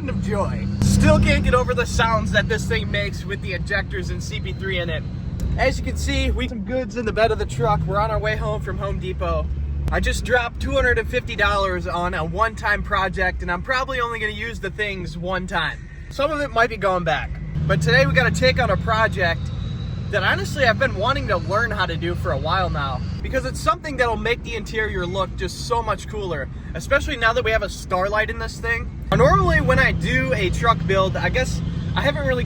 explosion of joy. Still can't get over the sounds that this thing makes with the ejectors and CP3 in it. As you can see, we have some goods in the bed of the truck. We're on our way home from Home Depot. I just dropped $250 on a one-time project, and I'm probably only gonna use the things one time. Some of it might be going back. But today we gotta take on a project that honestly I've been wanting to learn how to do for a while now, because it's something that'll make the interior look just so much cooler, especially now that we have a starlight in this thing. Normally when I do a truck build, I guess I haven't really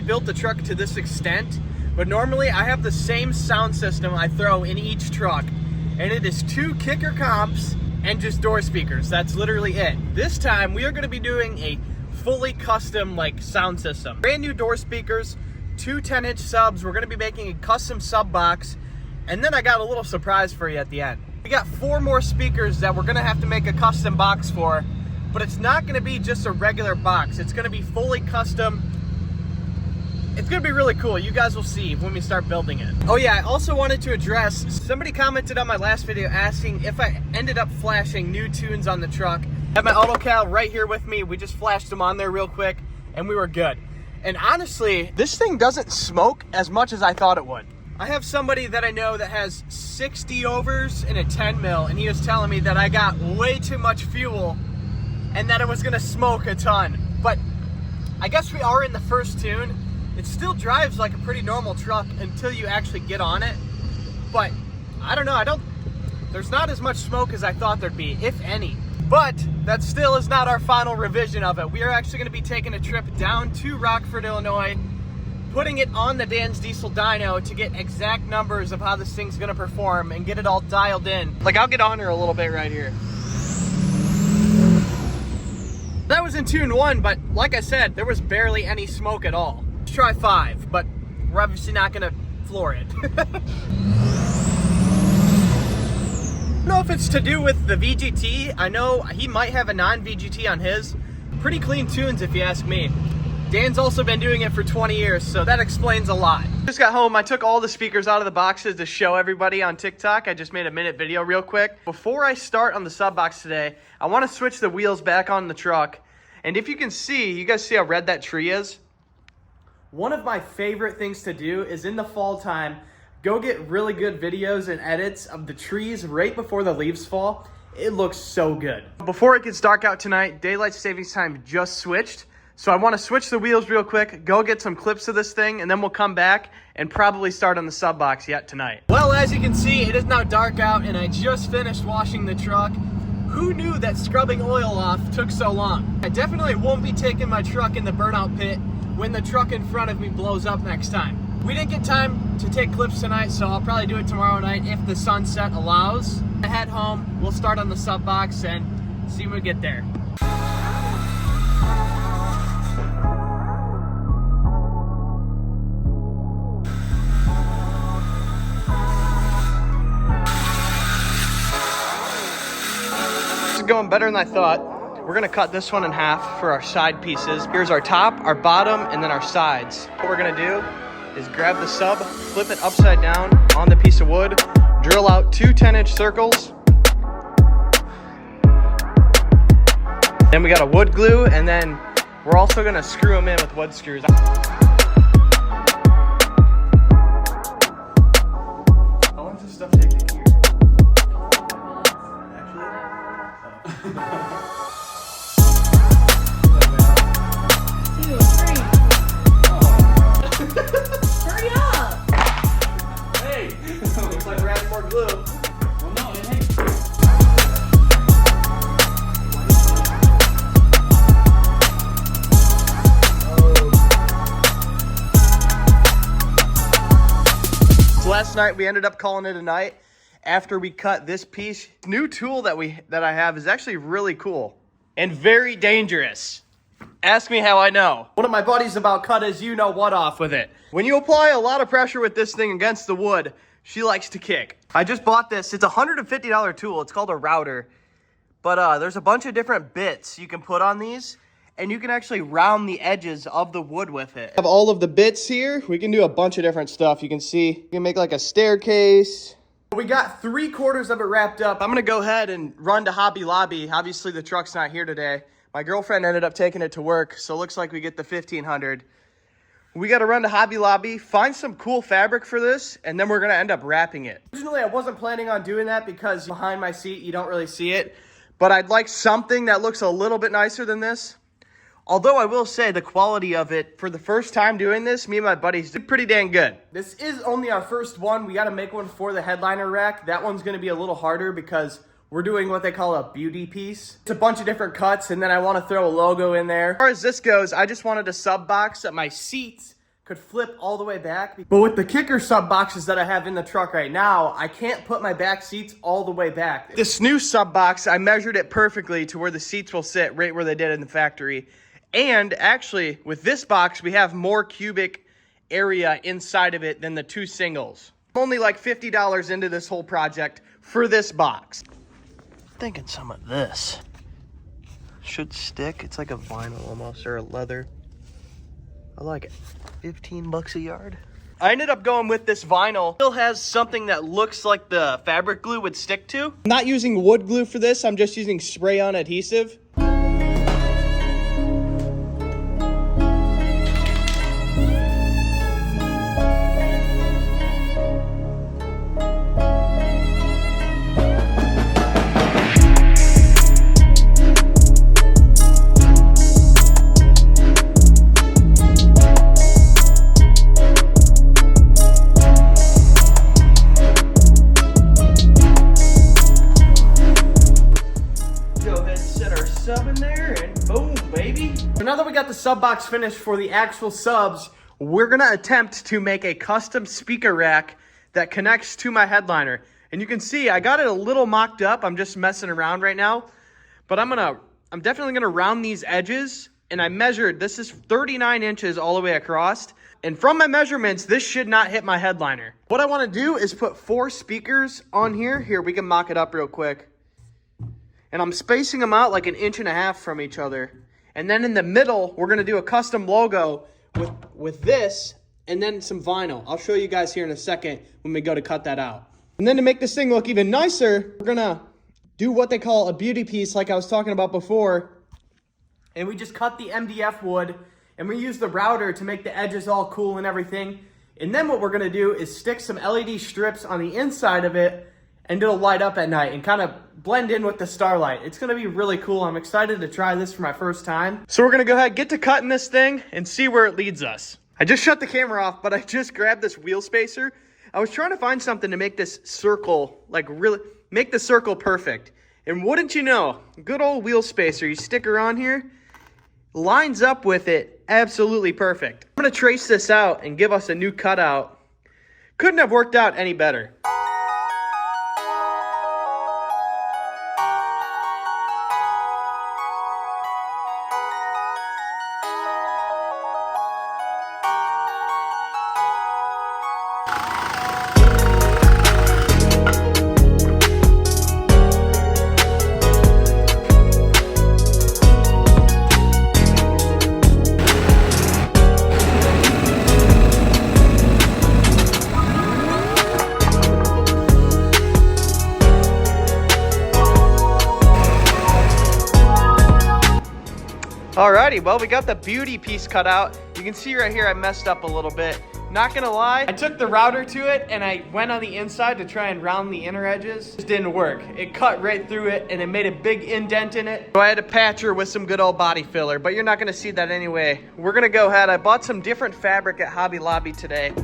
built the truck to this extent, but normally I have the same sound system I throw in each truck, and it is 2 kicker comps and just door speakers. That's literally it. This time we are gonna be doing a fully custom sound system. Brand new door speakers, 2 10-inch subs. We're gonna be making a custom sub box, and then I got a little surprise for you at the end. We got 4 more speakers that we're gonna have to make a custom box for, but it's not gonna be just a regular box. It's gonna be fully custom. It's gonna be really cool. You guys will see when we start building it. Oh yeah, I also wanted to address, somebody commented on my last video asking if I ended up flashing new tunes on the truck. I have my AutoCal right here with me. We just flashed them on there real quick and we were good. And honestly, this thing doesn't smoke as much as I thought it would. I have somebody that I know that has 60 overs and a 10 mil, and he was telling me that I got way too much fuel and that it was gonna smoke a ton. But I guess we are in the first tune. It still drives like a pretty normal truck until you actually get on it. But I don't know, there's not as much smoke as I thought there'd be, if any. But that still is not our final revision of it. We are actually gonna be taking a trip down to Rockford, Illinois, putting it on the Dan's Diesel dyno to get exact numbers of how this thing's gonna perform and get it all dialed in. I'll get on her a little bit right here. That was in tune 1, but like I said, there was barely any smoke at all. Let's try 5, but we're obviously not gonna floor it. I don't know if it's to do with the VGT. I know he might have a non-VGT on his. Pretty clean tunes if you ask me. Dan's also been doing it for 20 years, so that explains a lot. Just got home, I took all the speakers out of the boxes to show everybody on TikTok. I just made a minute video real quick. Before I start on the sub box today, I wanna switch the wheels back on the truck. And if you can see, you guys see how red that tree is? One of my favorite things to do is in the fall time, go get really good videos and edits of the trees right before the leaves fall. It looks so good. Before it gets dark out tonight, daylight savings time just switched. So I want to switch the wheels real quick, go get some clips of this thing, and then we'll come back and probably start on the sub box yet tonight. Well, as you can see, it is now dark out and I just finished washing the truck. Who knew that scrubbing oil off took so long? I definitely won't be taking my truck in the burnout pit when the truck in front of me blows up next time. We didn't get time to take clips tonight, so I'll probably do it tomorrow night if the sunset allows. I head home, we'll start on the sub box and see when we get there. This is going better than I thought. We're gonna cut this one in half for our side pieces. Here's our top, our bottom, and then our sides. What we're gonna do is grab the sub, flip it upside down on the piece of wood, drill out 2 10-inch circles. Then we got a wood glue, and then we're also gonna screw them in with wood screws. How long does this stuff take to cure? Hurry up! Hey, looks like we're adding more glue. Well, no, it ain't. So last night we ended up calling it a night after we cut this piece. New tool that I have is actually really cool and very dangerous. Ask me how I know. One of my buddies about cut his you know what off with it. When you apply a lot of pressure with this thing against the wood, she likes to kick. I just bought this. It's a $150 tool. It's called a router. But there's a bunch of different bits you can put on these, and you can actually round the edges of the wood with it. I have all of the bits here. We can do a bunch of different stuff. You can see, you can make like a staircase. We got 3/4 of it wrapped up. I'm gonna go ahead and run to Hobby Lobby. Obviously the truck's not here today, My girlfriend ended up taking it to work, so it looks like we get the 1500. We got to run to Hobby Lobby, find some cool fabric for this, and then we're going to end up wrapping it. Originally, I wasn't planning on doing that because behind my seat, you don't really see it. But I'd like something that looks a little bit nicer than this. Although I will say the quality of it, for the first time doing this, me and my buddies did pretty dang good. This is only our first one. We got to make one for the headliner rack. That one's going to be a little harder because we're doing what they call a beauty piece. It's a bunch of different cuts, and then I want to throw a logo in there. As far as this goes, I just wanted a sub box that my seats could flip all the way back. But with the kicker sub boxes that I have in the truck right now, I can't put my back seats all the way back. This new sub box, I measured it perfectly to where the seats will sit right where they did in the factory. And actually, with this box, we have more cubic area inside of it than the two singles. Only like $50 into this whole project for this box. Thinking some of this should stick. It's like a vinyl almost, or a leather. I like it. 15 bucks a yard. I ended up going with this vinyl. Still has something that looks like the fabric glue would stick to. I'm not using wood glue for this. I'm just using spray-on adhesive. Sub in there and boom, baby. So now that we got the sub box finished for the actual subs, we're gonna attempt to make a custom speaker rack that connects to my headliner. And you can see I got it a little mocked up. I'm just messing around right now, but I'm definitely gonna round these edges. And I measured, this is 39 inches all the way across. And from my measurements, this should not hit my headliner. What I wanna do is put 4 speakers on here. Here, we can mock it up real quick. And I'm spacing them out like 1.5 inches from each other. And then in the middle, we're gonna do a custom logo with this and then some vinyl. I'll show you guys here in a second when we go to cut that out. And then to make this thing look even nicer, we're gonna do what they call a beauty piece like I was talking about before. And we just cut the MDF wood and we use the router to make the edges all cool and everything. And then what we're gonna do is stick some LED strips on the inside of it and it'll light up at night and kind of blend in with the starlight. It's gonna be really cool. I'm excited to try this for my first time. So we're gonna go ahead, get to cutting this thing and see where it leads us. I just shut the camera off, but I just grabbed this wheel spacer. I was trying to find something to make this circle, like really, make the circle perfect. And wouldn't you know, good old wheel spacer, you stick her on here, lines up with it absolutely perfect. I'm gonna trace this out and give us a new cutout. Couldn't have worked out any better. Alrighty, well, we got the beauty piece cut out. You can see right here I messed up a little bit. Not gonna lie, I took the router to it and I went on the inside to try and round the inner edges. It didn't work. It cut right through it and it made a big indent in it. So I had to patch her with some good old body filler, but you're not gonna see that anyway. We're gonna go ahead. I bought some different fabric at Hobby Lobby today.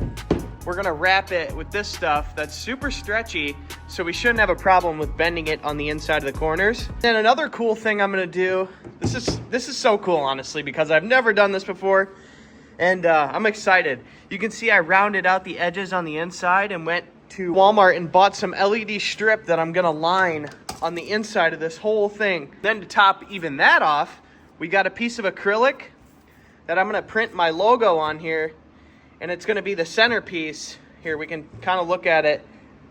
We're gonna wrap it with this stuff that's super stretchy, so we shouldn't have a problem with bending it on the inside of the corners. And another cool thing I'm gonna do, this is so cool, honestly, because I've never done this before, and I'm excited. You can see I rounded out the edges on the inside and went to Walmart and bought some LED strip that I'm gonna line on the inside of this whole thing. Then to top even that off, we got a piece of acrylic that I'm gonna print my logo on here, and it's gonna be the centerpiece. Here, we can kind of look at it.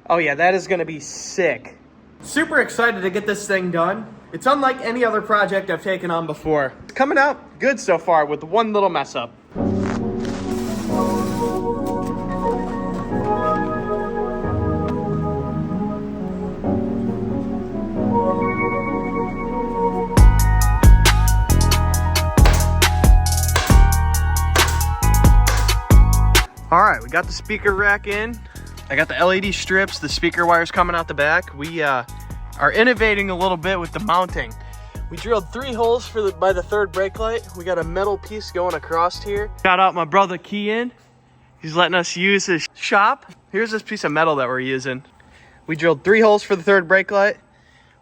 Oh yeah, that is gonna be sick. Super excited to get this thing done. It's unlike any other project I've taken on before. It's coming out good so far with one little mess up. Got the speaker rack in. I got the LED strips, the speaker wires coming out the back. We are innovating a little bit with the mounting. We drilled 3 holes by the third brake light. We got a metal piece going across here. Shout out my brother Kian. He's letting us use his shop. Here's this piece of metal that we're using. We drilled 3 holes for the third brake light.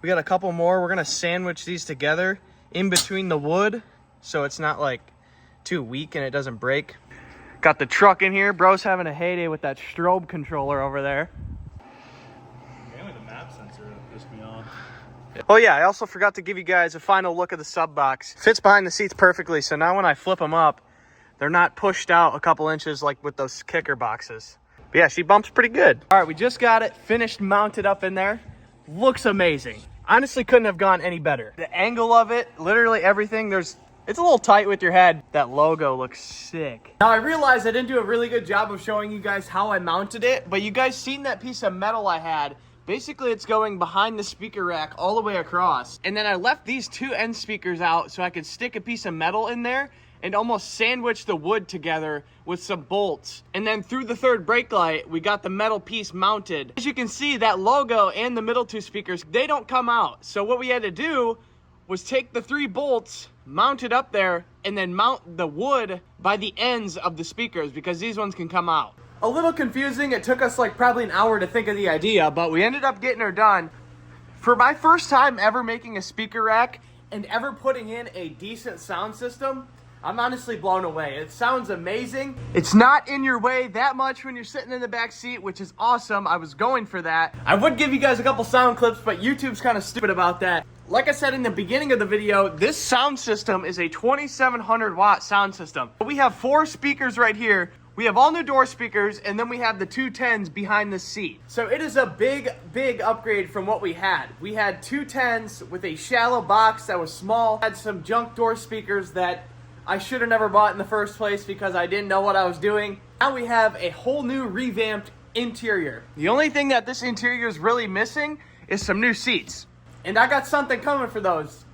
We got a couple more. We're gonna sandwich these together in between the wood so it's not like too weak and it doesn't break. Got the truck in here. Bro's having a heyday with that strobe controller over there. Mainly the map sensor that pissed me off. Oh yeah, I also forgot to give you guys a final look at the sub box. Fits behind the seats perfectly, so now when I flip them up, they're not pushed out a couple inches like with those kicker boxes. But yeah, she bumps pretty good. All right, we just got it finished mounted up in there. Looks amazing. Honestly, couldn't have gone any better. The angle of it, literally everything, it's a little tight with your head. That logo looks sick. Now I realized I didn't do a really good job of showing you guys how I mounted it, but you guys seen that piece of metal I had. Basically, it's going behind the speaker rack all the way across. And then I left these 2 end speakers out so I could stick a piece of metal in there and almost sandwich the wood together with some bolts. And then through the third brake light, we got the metal piece mounted. As you can see, that logo and the middle 2 speakers, they don't come out. So what we had to do was take the 3 bolts, mount it up there, and then mount the wood by the ends of the speakers because these ones can come out. A little confusing. It took us like probably an hour to think of the idea, but we ended up getting her done. For my first time ever making a speaker rack and ever putting in a decent sound system, I'm honestly blown away. It sounds amazing. It's not in your way that much when you're sitting in the back seat, which is awesome. I was going for that. I would give you guys a couple sound clips, but YouTube's kind of stupid about that. Like I said in the beginning of the video, this sound system is a 2700 watt sound system. We have 4 speakers right here. We have all new door speakers, and then we have the 2 10s behind the seat. So it is a big, big upgrade from what we had. We had 2 10s with a shallow box that was small, had some junk door speakers that I should have never bought in the first place because I didn't know what I was doing. Now we have a whole new revamped interior. The only thing that this interior is really missing is some new seats. And I got something coming for those.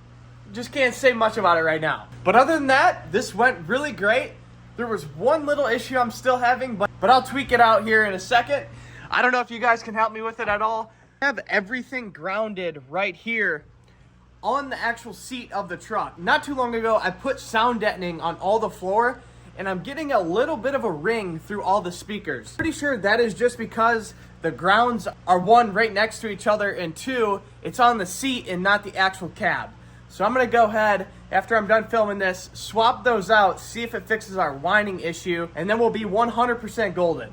Just can't say much about it right now. But other than that, this went really great. There was one little issue I'm still having, but I'll tweak it out here in a second. I don't know if you guys can help me with it at all. I have everything grounded right here on the actual seat of the truck. Not too long ago, I put sound deadening on all the floor, and I'm getting a little bit of a ring through all the speakers. Pretty sure that is just because the grounds are 1 right next to each other, and 2, it's on the seat and not the actual cab. So I'm gonna go ahead, after I'm done filming this, swap those out, see if it fixes our whining issue, and then we'll be 100% golden.